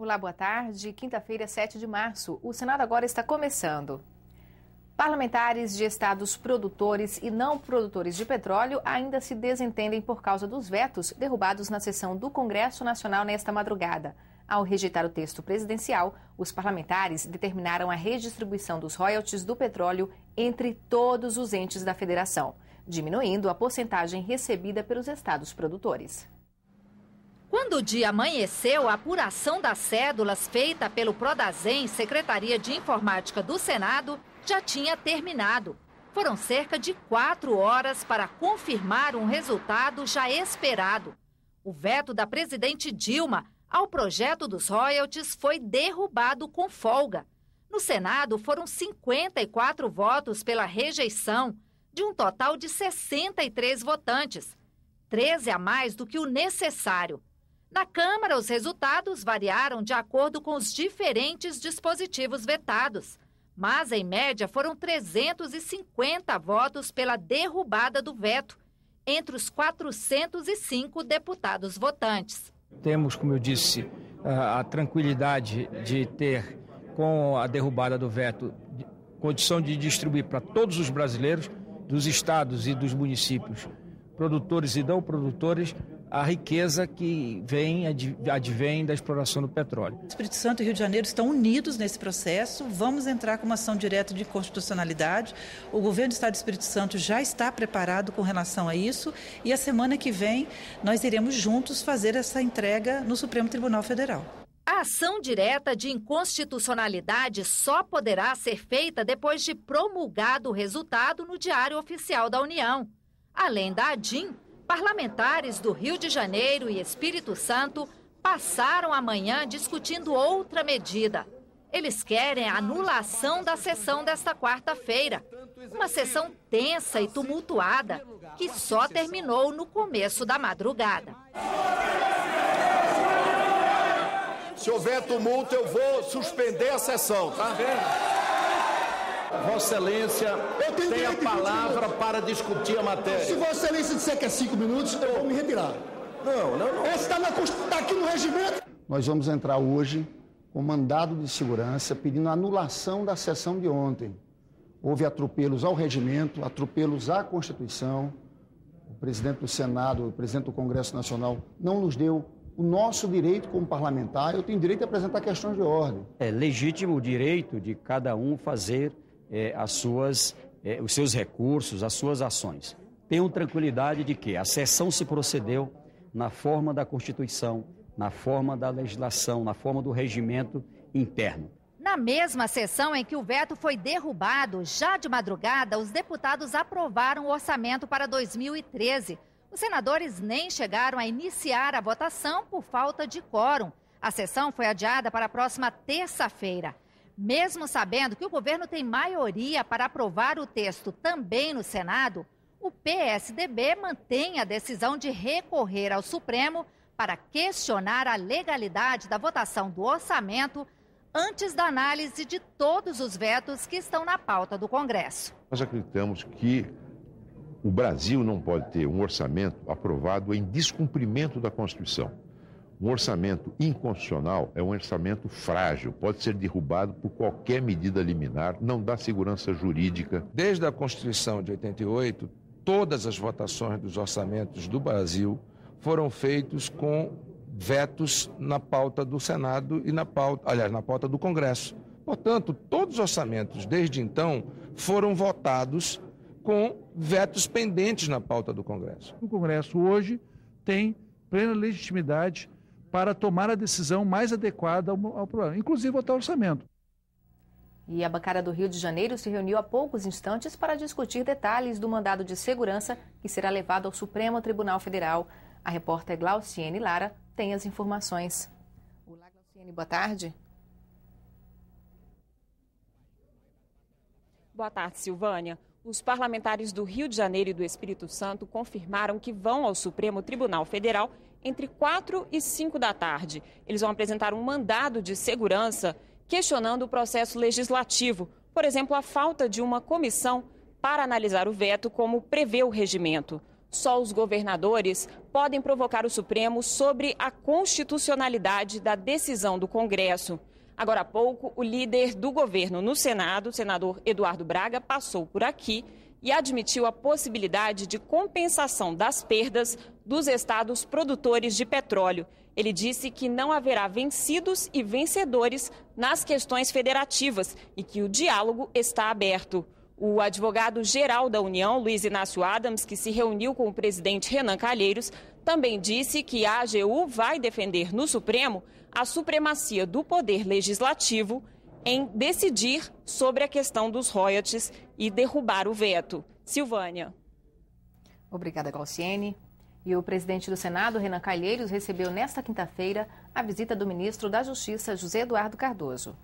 Olá, boa tarde. Quinta-feira, 7 de março. O Senado agora está começando. Parlamentares de estados produtores e não produtores de petróleo ainda se desentendem por causa dos vetos derrubados na sessão do Congresso Nacional nesta madrugada. Ao rejeitar o texto presidencial, os parlamentares determinaram a redistribuição dos royalties do petróleo entre todos os entes da federação, diminuindo a porcentagem recebida pelos estados produtores. Quando o dia amanheceu, a apuração das cédulas feita pelo Prodazem, Secretaria de Informática do Senado, já tinha terminado. Foram cerca de 4 horas para confirmar um resultado já esperado. O veto da presidente Dilma ao projeto dos royalties foi derrubado com folga. No Senado, foram 54 votos pela rejeição, de um total de 63 votantes, 13 a mais do que o necessário. Na Câmara, os resultados variaram de acordo com os diferentes dispositivos vetados, mas, em média, foram 350 votos pela derrubada do veto, entre os 405 deputados votantes. Temos, como eu disse, a tranquilidade de ter, com a derrubada do veto, condição de distribuir para todos os brasileiros, dos estados e dos municípios, produtores e não produtores, a riqueza que advém da exploração do petróleo. Espírito Santo e Rio de Janeiro estão unidos nesse processo. Vamos entrar com uma ação direta de constitucionalidade. O governo do Estado do Espírito Santo já está preparado com relação a isso e a semana que vem nós iremos juntos fazer essa entrega no Supremo Tribunal Federal. A ação direta de inconstitucionalidade só poderá ser feita depois de promulgado o resultado no Diário Oficial da União. Além da ADIM, parlamentares do Rio de Janeiro e Espírito Santo passaram a manhã discutindo outra medida. Eles querem a anulação da sessão desta quarta-feira. Uma sessão tensa e tumultuada que só terminou no começo da madrugada. Se houver tumulto, eu vou suspender a sessão, tá? Vossa Excelência tem a palavra para discutir a matéria. Se Vossa Excelência disser que é 5 minutos, eu vou me retirar. Não. Esse está aqui no regimento. Nós vamos entrar hoje com mandado de segurança pedindo a anulação da sessão de ontem. Houve atropelos ao regimento, atropelos à Constituição. O presidente do Senado, o presidente do Congresso Nacional não nos deu o nosso direito como parlamentar. Eu tenho direito a apresentar questões de ordem. É legítimo o direito de cada um fazer os seus recursos, as suas ações. Tenham tranquilidade de que a sessão se procedeu na forma da Constituição, na forma da legislação, na forma do regimento interno. Na mesma sessão em que o veto foi derrubado, já de madrugada, os deputados aprovaram o orçamento para 2013. Os senadores nem chegaram a iniciar a votação por falta de quórum. A sessão foi adiada para a próxima terça-feira. Mesmo sabendo que o governo tem maioria para aprovar o texto também no Senado, o PSDB mantém a decisão de recorrer ao Supremo para questionar a legalidade da votação do orçamento antes da análise de todos os vetos que estão na pauta do Congresso. Nós acreditamos que o Brasil não pode ter um orçamento aprovado em descumprimento da Constituição. Um orçamento inconstitucional é um orçamento frágil, pode ser derrubado por qualquer medida liminar, não dá segurança jurídica. Desde a Constituição de 88, todas as votações dos orçamentos do Brasil foram feitos com vetos na pauta do Senado e na pauta do Congresso. Portanto, todos os orçamentos, desde então, foram votados com vetos pendentes na pauta do Congresso. O Congresso hoje tem plena legitimidade para tomar a decisão mais adequada ao problema, inclusive votar o orçamento. E a bancada do Rio de Janeiro se reuniu há poucos instantes para discutir detalhes do mandado de segurança que será levado ao Supremo Tribunal Federal. A repórter Glauciene Lara tem as informações. Olá, Glauciene, boa tarde. Boa tarde, Silvânia. Os parlamentares do Rio de Janeiro e do Espírito Santo confirmaram que vão ao Supremo Tribunal Federal entre 4 e 5 da tarde. Eles vão apresentar um mandado de segurança questionando o processo legislativo. Por exemplo, a falta de uma comissão para analisar o veto, como prevê o regimento. Só os governadores podem provocar o Supremo sobre a constitucionalidade da decisão do Congresso. Agora há pouco, o líder do governo no Senado, o senador Eduardo Braga, passou por aqui e admitiu a possibilidade de compensação das perdas dos estados produtores de petróleo. Ele disse que não haverá vencidos e vencedores nas questões federativas e que o diálogo está aberto. O advogado-geral da União, Luiz Inácio Adams, que se reuniu com o presidente Renan Calheiros, também disse que a AGU vai defender no Supremo a supremacia do poder legislativo em decidir sobre a questão dos royalties e derrubar o veto. Silvânia. Obrigada, Glauciene. E o presidente do Senado, Renan Calheiros, recebeu nesta quinta-feira a visita do ministro da Justiça, José Eduardo Cardoso.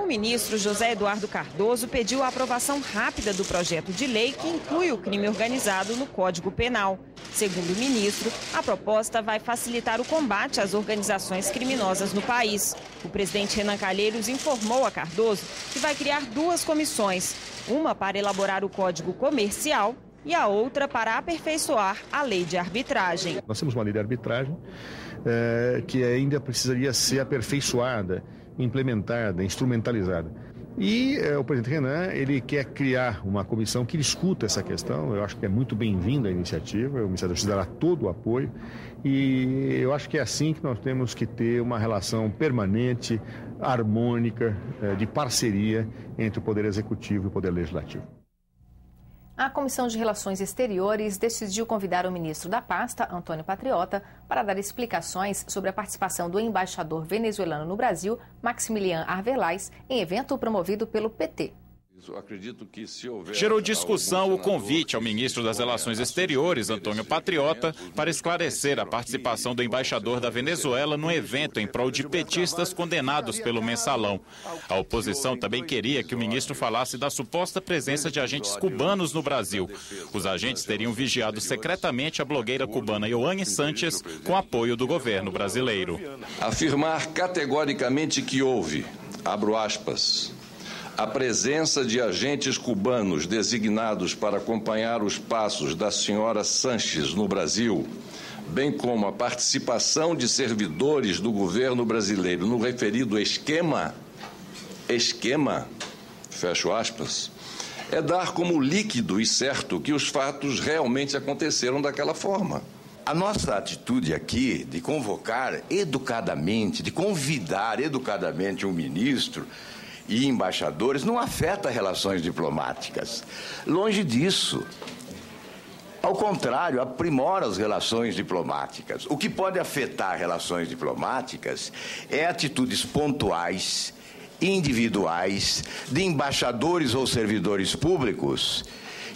O ministro José Eduardo Cardoso pediu a aprovação rápida do projeto de lei que inclui o crime organizado no Código Penal. Segundo o ministro, a proposta vai facilitar o combate às organizações criminosas no país. O presidente Renan Calheiros informou a Cardoso que vai criar duas comissões, uma para elaborar o Código Comercial e a outra para aperfeiçoar a lei de arbitragem. Nós temos uma lei de arbitragem que ainda precisaria ser aperfeiçoada, implementada, instrumentalizada. E o presidente Renan, ele quer criar uma comissão que discuta essa questão. Eu acho que é muito bem-vinda a iniciativa, o Ministério da Justiça dará todo o apoio. E eu acho que é assim que nós temos que ter uma relação permanente, harmônica, de parceria entre o Poder Executivo e o Poder Legislativo. A Comissão de Relações Exteriores decidiu convidar o ministro da pasta, Antônio Patriota, para dar explicações sobre a participação do embaixador venezuelano no Brasil, Maximilian Arvelais, em evento promovido pelo PT. Gerou discussão o convite ao ministro das Relações Exteriores, Antônio Patriota, para esclarecer a participação do embaixador da Venezuela no evento em prol de petistas condenados pelo Mensalão. A oposição também queria que o ministro falasse da suposta presença de agentes cubanos no Brasil. Os agentes teriam vigiado secretamente a blogueira cubana Ioane Sanches, com apoio do governo brasileiro. Afirmar categoricamente que houve, abro aspas, a presença de agentes cubanos designados para acompanhar os passos da senhora Sanches no Brasil, bem como a participação de servidores do governo brasileiro no referido esquema, fecho aspas, é dar como líquido e certo que os fatos realmente aconteceram daquela forma. A nossa atitude aqui de convocar educadamente, de convidar educadamente um ministro e embaixadores não afeta relações diplomáticas. Longe disso. Ao contrário, aprimora as relações diplomáticas. O que pode afetar relações diplomáticas é atitudes pontuais, individuais, de embaixadores ou servidores públicos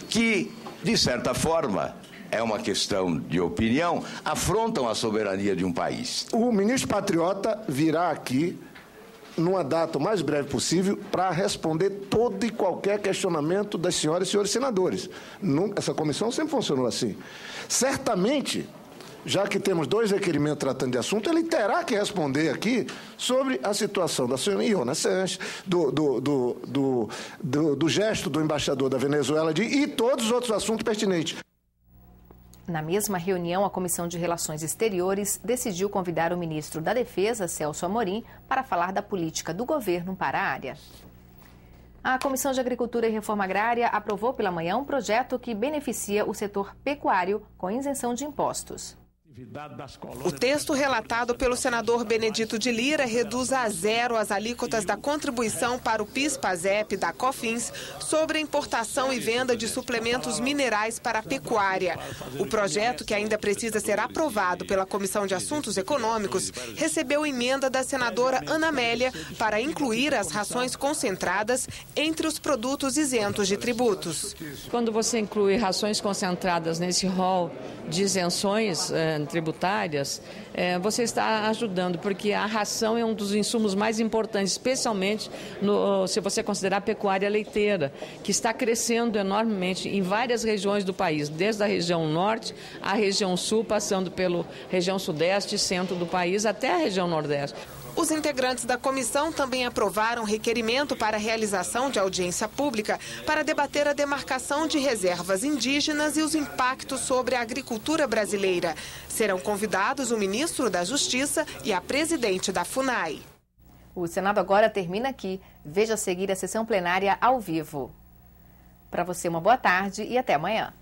que, de certa forma, é uma questão de opinião, afrontam a soberania de um país. O ministro Patriota virá aqui numa data o mais breve possível, para responder todo e qualquer questionamento das senhoras e senhores senadores. Essa comissão sempre funcionou assim. Certamente, já que temos 2 requerimentos tratando de assunto, ele terá que responder aqui sobre a situação da senhora Ioane Sanches, do gesto do embaixador da Venezuela e todos os outros assuntos pertinentes. Na mesma reunião, a Comissão de Relações Exteriores decidiu convidar o ministro da Defesa, Celso Amorim, para falar da política do governo para a área. A Comissão de Agricultura e Reforma Agrária aprovou pela manhã um projeto que beneficia o setor pecuário com isenção de impostos. O texto relatado pelo senador Benedito de Lira reduz a 0 as alíquotas da contribuição para o PIS/PASEP da COFINS sobre a importação e venda de suplementos minerais para a pecuária. O projeto, que ainda precisa ser aprovado pela Comissão de Assuntos Econômicos, recebeu emenda da senadora Ana Amélia para incluir as rações concentradas entre os produtos isentos de tributos. Quando você inclui rações concentradas nesse rol de isenções tributárias, você está ajudando, porque a ração é um dos insumos mais importantes, especialmente se você considerar a pecuária leiteira, que está crescendo enormemente em várias regiões do país, desde a região norte à região sul, passando pela região sudeste e centro do país até a região nordeste. Os integrantes da comissão também aprovaram requerimento para a realização de audiência pública para debater a demarcação de reservas indígenas e os impactos sobre a agricultura brasileira. Serão convidados o ministro da Justiça e a presidente da FUNAI. O Senado agora termina aqui. Veja a seguir a sessão plenária ao vivo. Para você, uma boa tarde e até amanhã.